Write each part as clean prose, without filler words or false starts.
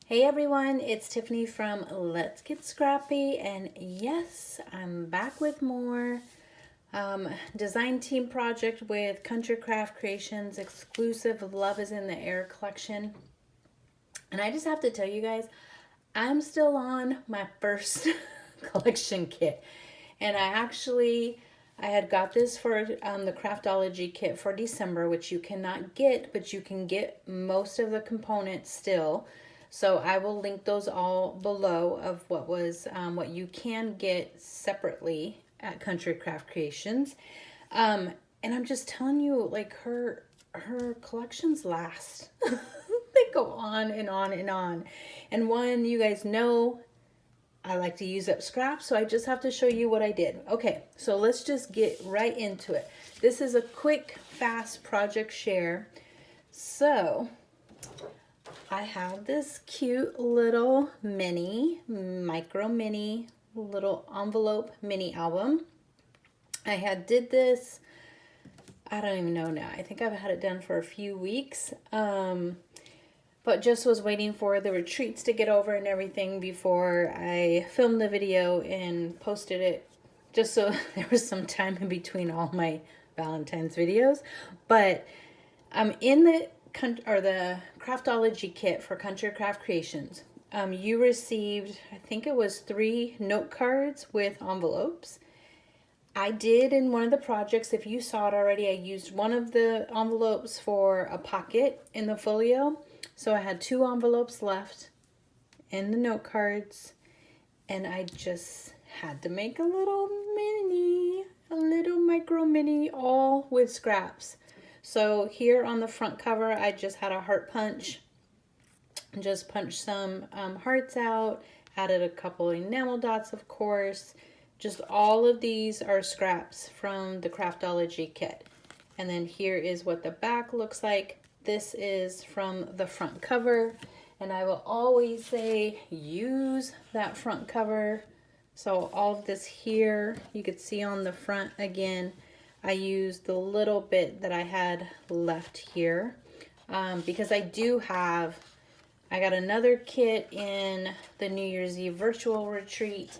Hey everyone, it's Tiffany from Let's Get Scrappy, and yes, I'm back with more design team project with Country Craft Creations exclusive Love is in the Air collection. And I just have to tell you guys, I'm still on my first collection kit. And I had got this for the Craftology kit for December, which you cannot get, but you can get most of the components still. So I will link those all below of what you can get separately at Country Craft Creations. And I'm just telling you, like her collections last. They go on and on and on. And one, you guys know I like to use up scraps, so I just have to show you what I did. Okay, so let's just get right into it. This is a quick, fast project share. So I have this cute little micro mini little envelope mini album. I did this, I don't even know now. I think I've had it done for a few weeks. But just was waiting for the retreats to get over and everything before I filmed the video and posted it, just so there was some time in between all my Valentine's videos. But in the Craftology kit for Country Craft Creations, you received, I think it was 3 note cards with envelopes. I did in one of the projects, if you saw it already, I used one of the envelopes for a pocket in the Folio. So I had 2 envelopes left in the note cards, and I just had to make a little micro mini, all with scraps. So here on the front cover, I just had a heart punch, just punched some hearts out, added a couple enamel dots, of course. Just all of these are scraps from the Craftology kit. And then here is what the back looks like. This is from the front cover, and I will always say use that front cover. So all of this here, you could see on the front again, I used the little bit that I had left here because I got another kit in the New Year's Eve virtual retreat.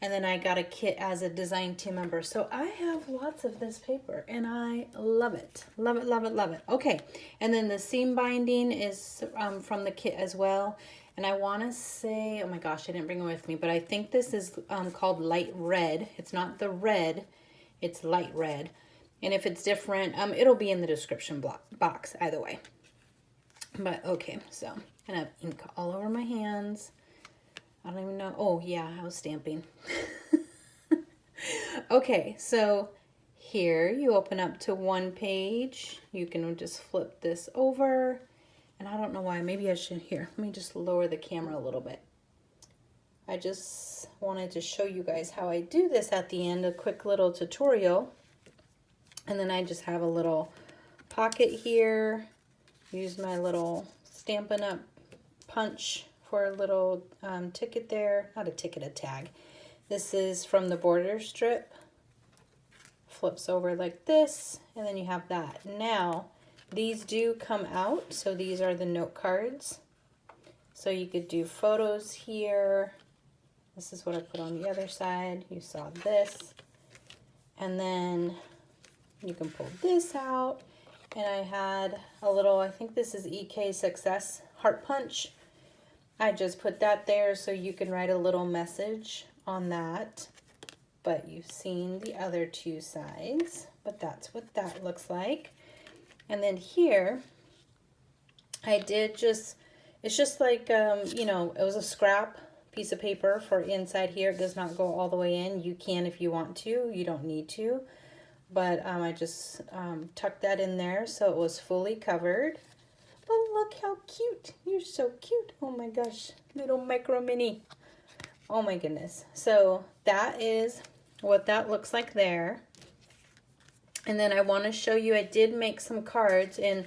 And then I got a kit as a design team member. So I have lots of this paper and I love it. Love it, love it, love it. Okay, and then the seam binding is from the kit as well. And I want to say, oh my gosh, I didn't bring it with me, but I think this is called light red. It's not the red, it's light red. And if it's different, it'll be in the description box either way. But okay, so I have ink all over my hands. I don't even know. Oh, yeah, I was stamping. Okay, so here you open up to one page. You can just flip this over. And I don't know why. Maybe I should. Here, let me just lower the camera a little bit. I just wanted to show you guys how I do this at the end, a quick little tutorial. And then I just have a little pocket here. Use my little Stampin' Up! Punch for a little ticket there. Not a ticket, a tag. This is from the border strip. Flips over like this, and then you have that. Now, these do come out, so these are the note cards. So you could do photos here. This is what I put on the other side. You saw this. And then you can pull this out. And I had a little, I think this is EK Success Heart Punch. I just put that there so you can write a little message on that. But you've seen the other 2 sides. But that's what that looks like. And then here, I did just, it's just like, you know, it was a scrap piece of paper for inside here. It does not go all the way in. You can if you want to. You don't need to. But I just tucked that in there so it was fully covered. But look how cute. You're so cute. Oh my gosh. Little micro mini. Oh my goodness. So that is what that looks like there. And then I want to show you, I did make some cards. And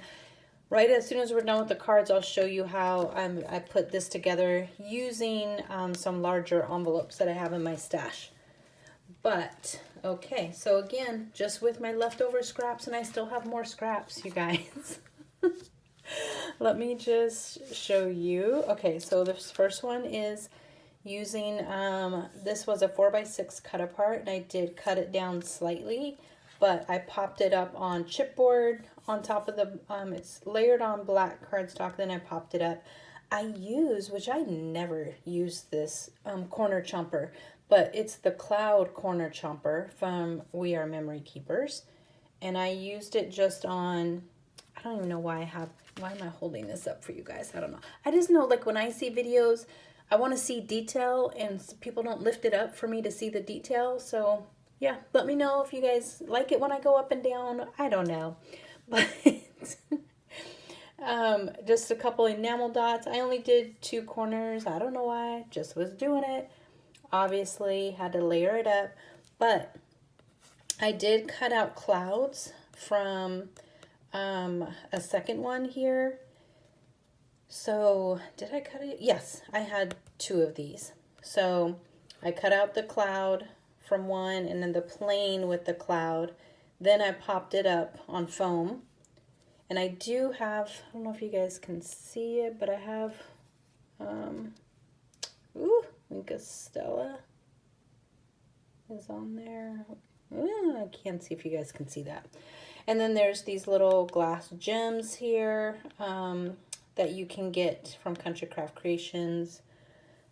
right as soon as we're done with the cards, I'll show you how I put this together using some larger envelopes that I have in my stash. But, okay. So again, just with my leftover scraps, and I still have more scraps, you guys. Let me just show you. Okay, so this first one is using, this was a 4x6 cut apart, and I did cut it down slightly, but I popped it up on chipboard on top of the, it's layered on black cardstock, then I popped it up. I use, which I never use this corner chomper, but it's the Cloud corner chomper from We Are Memory Keepers. And I used it just on, I don't even know why why am I holding this up for you guys? I don't know. I just know, like, when I see videos, I want to see detail, and people don't lift it up for me to see the detail. So yeah, let me know if you guys like it when I go up and down. I don't know. But just a couple enamel dots. I only did 2 corners. I don't know why. Just was doing it. Obviously, had to layer it up. But I did cut out clouds from a second one here. So did I cut it? Yes, I had 2 of these. So I cut out the cloud from one, and then the plain with the cloud. Then I popped it up on foam. And I do have, I don't know if you guys can see it, but I have, Winka Stella is on there. I can't see if you guys can see that. And then there's these little glass gems here that you can get from Country Craft Creations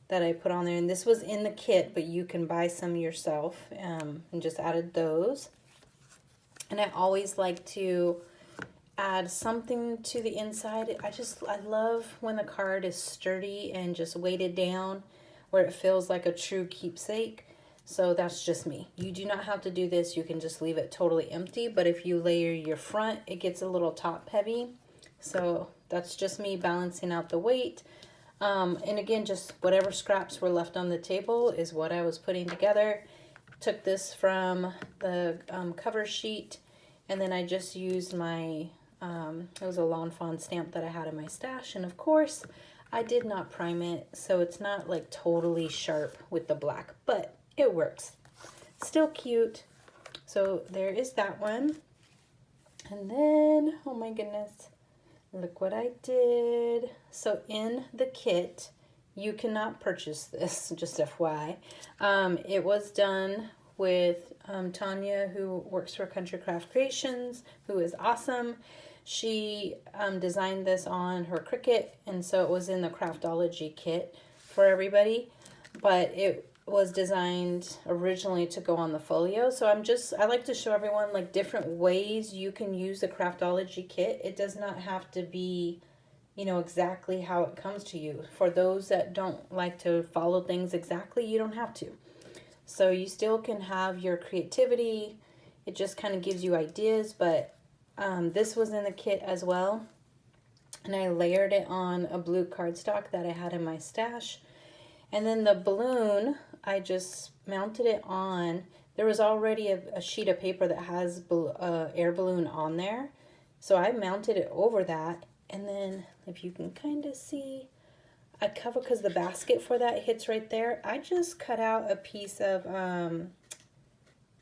that I put on there. And this was in the kit, but you can buy some yourself, and just added those. And I always like to add something to the inside. I love when the card is sturdy and just weighted down where it feels like a true keepsake. So that's just me. You do not have to do this. You can just leave it totally empty. But if you layer your front, it gets a little top heavy. So that's just me balancing out the weight. And again, just whatever scraps were left on the table is what I was putting together. Took this from the cover sheet, and then I just used my, it was a Lawn Fawn stamp that I had in my stash. And of course, I did not prime it, so it's not like totally sharp with the black, but it works. Still cute. So there is that one. And then, oh my goodness, look what I did. So in the kit, you cannot purchase this, just FYI. It was done with Tanya, who works for Country Craft Creations, who is awesome. She designed this on her Cricut, and so it was in the Craftology kit for everybody. But it was designed originally to go on the Folio. So I like to show everyone like different ways you can use the Craftology kit. It does not have to be, you know, exactly how it comes to you. For those that don't like to follow things exactly, you don't have to. So you still can have your creativity. It just kind of gives you ideas, but this was in the kit as well. And I layered it on a blue cardstock that I had in my stash. And then the balloon, I just mounted it on. There was already a sheet of paper that has air balloon on there. So I mounted it over that. And then if you can kind of see, I cover, because the basket for that hits right there. I just cut out a piece of,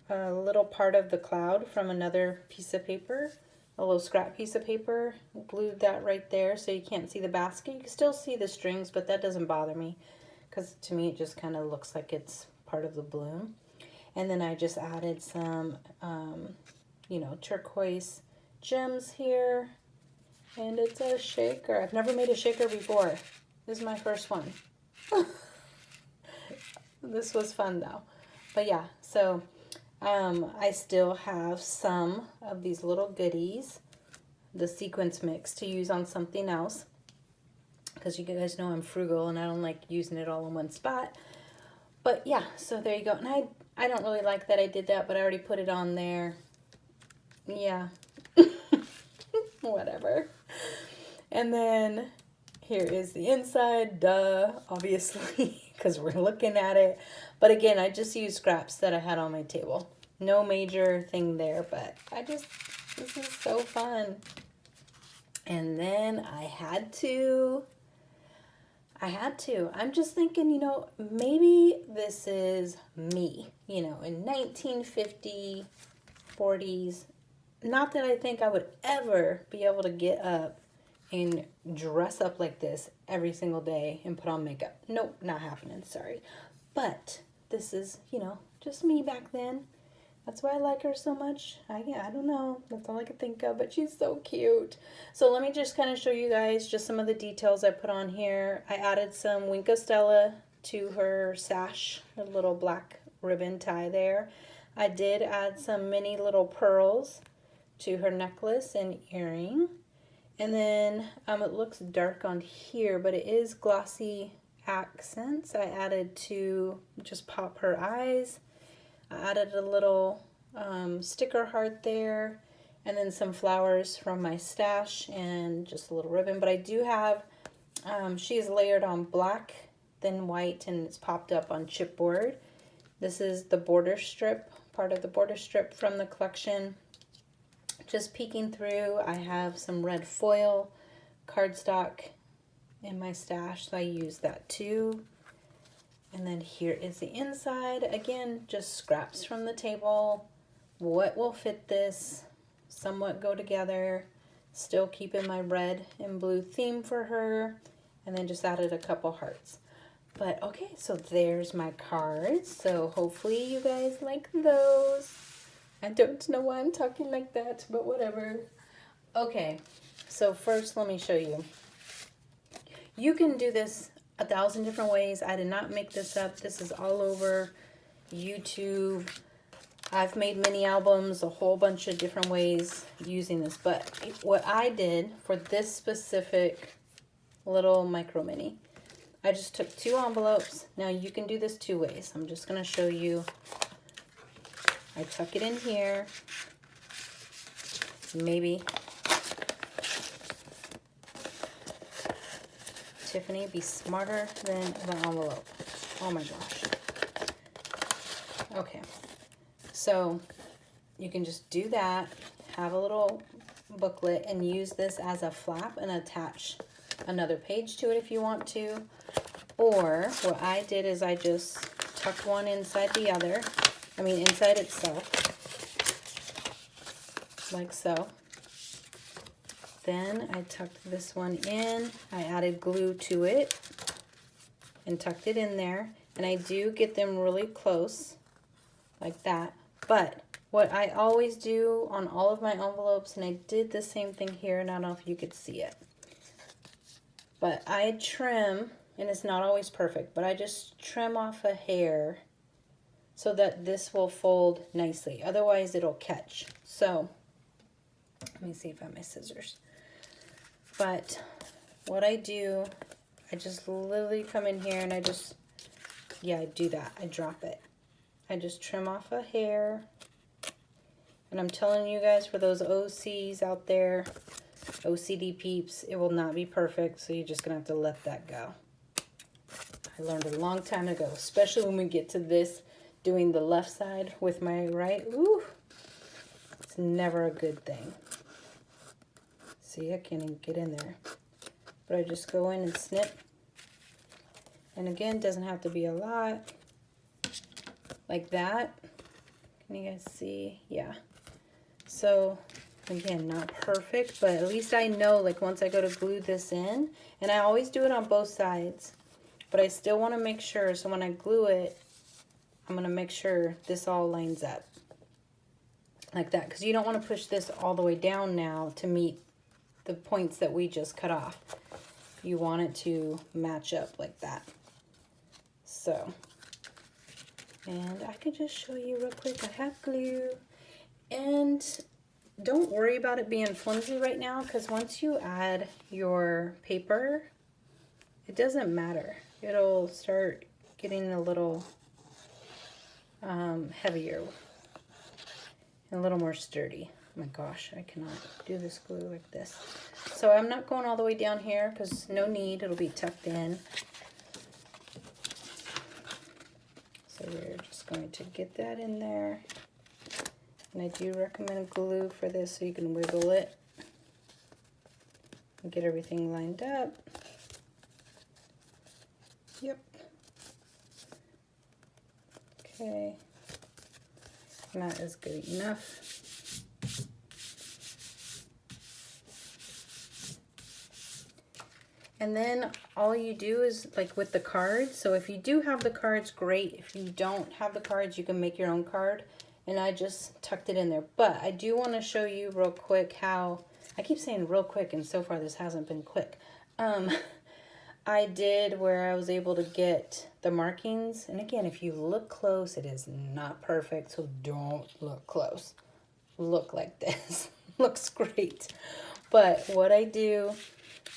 a little part of the cloud from another piece of paper. A little scrap piece of paper. Glued that right there so you can't see the basket. You can still see the strings, but that doesn't bother me, because to me it just kind of looks like it's part of the balloon. And then I just added some, you know, turquoise gems here. And it's a shaker. I've never made a shaker before. This is my first one. This was fun though. But yeah, so I still have some of these little goodies, the sequence mix, to use on something else. Because you guys know I'm frugal and I don't like using it all in one spot. But yeah, so there you go. And I don't really like that I did that, but I already put it on there. Yeah. Whatever. And then here is the inside, duh, obviously, because we're looking at it. But again, I just used scraps that I had on my table. No major thing there, but this is so fun. And then I had to. I'm just thinking, you know, maybe this is me, you know, in 1950, 40s. Not that I think I would ever be able to get up and dress up like this every single day and put on makeup. Nope, not happening, sorry. But this is, you know, just me back then. That's why I like her so much. I don't know. That's all I could think of, but she's so cute. So let me just kind of show you guys just some of the details I put on here. I added some Winka Stella to her sash, a little black ribbon tie there. I did add some mini little pearls to her necklace and earring. And then it looks dark on here, but it is glossy accents I added to just pop her eyes. I added a little sticker heart there, and then some flowers from my stash and just a little ribbon. But I do have, she is layered on black, then white, and it's popped up on chipboard. This is the border strip, part of the border strip from the collection. Just peeking through, I have some red foil cardstock in my stash, so I use that too. And then here is the inside. Again, just scraps from the table. What will fit this? Somewhat go together. Still keeping my red and blue theme for her. And then just added a couple hearts. But okay, so there's my cards. So hopefully you guys like those. I don't know why I'm talking like that, but whatever. Okay, so first let me show you. You can do this 1,000 different ways. I did not make this up. This is all over YouTube. I've made mini albums a whole bunch of different ways using this. But what I did for this specific little micro mini, I just took 2 envelopes. Now you can do this 2 ways. I'm just going to show you. I tuck it in here. Maybe. Tiffany, be smarter than the envelope. Oh my gosh. Okay. So you can just do that. Have a little booklet and use this as a flap and attach another page to it if you want to. Or what I did is I just tucked one inside the other. I mean inside itself. Like so. Then I tucked this one in. I added glue to it and tucked it in there. And I do get them really close like that. But what I always do on all of my envelopes, and I did the same thing here, and I don't know if you could see it, but I trim, and it's not always perfect, but I just trim off a hair so that this will fold nicely. Otherwise it'll catch. So let me see if I have my scissors. But what I do, I just literally come in here and I just, yeah, I do that. I drop it. I just trim off a hair. And I'm telling you guys, for those OCs out there, OCD peeps, it will not be perfect. So you're just going to have to let that go. I learned a long time ago, especially when we get to this, doing the left side with my right. Ooh, it's never a good thing. See, I can't even get in there. But I just go in and snip. And again, doesn't have to be a lot. Like that. Can you guys see? Yeah. So, again, not perfect, but at least I know, like, once I go to glue this in, and I always do it on both sides, but I still want to make sure, so when I glue it, I'm going to make sure this all lines up. Like that, because you don't want to push this all the way down now to meet the points that we just cut off. You want it to match up like that. So, and I could just show you real quick. I have glue. And don't worry about it being flimsy right now, because once you add your paper, it doesn't matter. It'll start getting a little heavier and a little more sturdy. Oh my gosh, I cannot do this glue like this. So I'm not going all the way down here because no need, it'll be tucked in. So we're just going to get that in there. And I do recommend glue for this so you can wiggle it and get everything lined up. Yep. Okay. And that is good enough. And then all you do is like with the cards. So if you do have the cards, great. If you don't have the cards, you can make your own card. And I just tucked it in there. But I do want to show you real quick how, I keep saying real quick and so far this hasn't been quick. I did where I was able to get the markings. And again, if you look close, it is not perfect. So don't look close. Look like this. Looks great. But what I do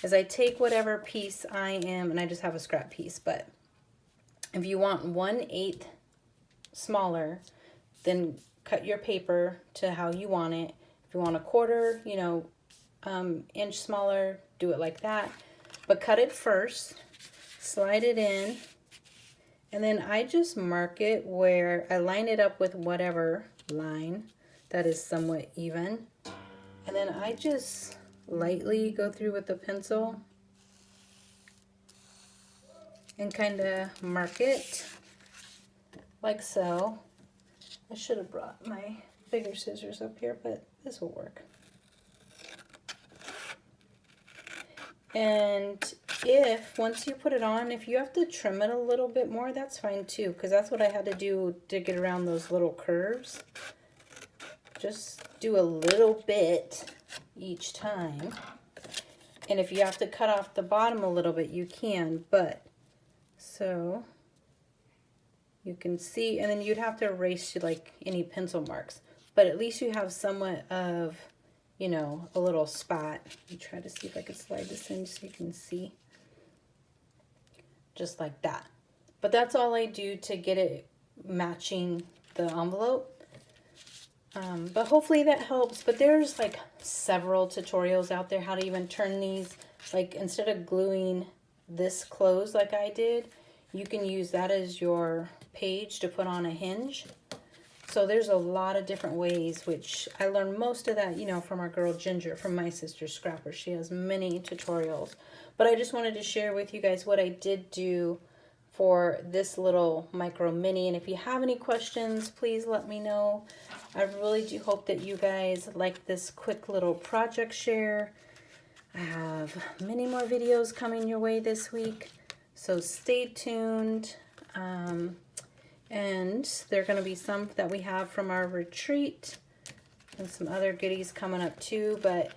is I take whatever piece I am, and I just have a scrap piece, but if you want 1/8 smaller, then cut your paper to how you want it. If you want a quarter, you know, inch smaller, do it like that. But cut it first, slide it in, and then I just mark it where I line it up with whatever line that is somewhat even. And then I just lightly go through with the pencil and kind of mark it like so. I should have brought my bigger scissors up here, but this will work. And if, once you put it on, if you have to trim it a little bit more, that's fine too, because that's what I had to do to get around those little curves. Just do a little bit each time. And if you have to cut off the bottom a little bit, you can, but so you can see, and then you'd have to erase like any pencil marks, but at least you have somewhat of, you know, a little spot. Let me try to see if I can slide this in so you can see. Just like that. But that's all I do to get it matching the envelope. But hopefully that helps. But there's like several tutorials out there how to even turn these. Like instead of gluing this closed like I did, you can use that as your page to put on a hinge. So there's a lot of different ways, which I learned most of that, you know, from our girl Ginger, from my sister Scrapper. She has many tutorials. But I just wanted to share with you guys what I did do for this little micro mini. And if you have any questions, please let me know. I really do hope that you guys like this quick little project share. I have many more videos coming your way this week, so stay tuned. And there are going to be some that we have from our retreat and some other goodies coming up too. But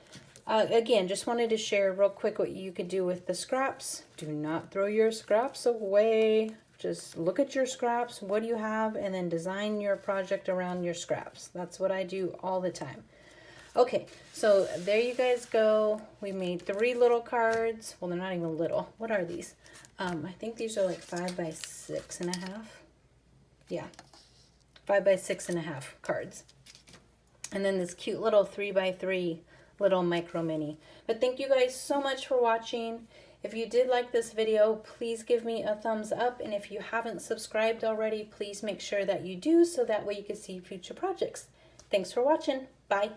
again, just wanted to share real quick what you could do with the scraps. Do not throw your scraps away. Just look at your scraps, what do you have, and then design your project around your scraps. That's what I do all the time. Okay, so there you guys go. We made 3 little cards. Well, they're not even little. What are these? I think these are like 5 by 6.5. Yeah, 5 by 6.5 cards. And then this cute little 3 by 3 little micro mini. But thank you guys so much for watching. If you did like this video, please give me a thumbs up. And if you haven't subscribed already, please make sure that you do so that way you can see future projects. Thanks for watching. Bye.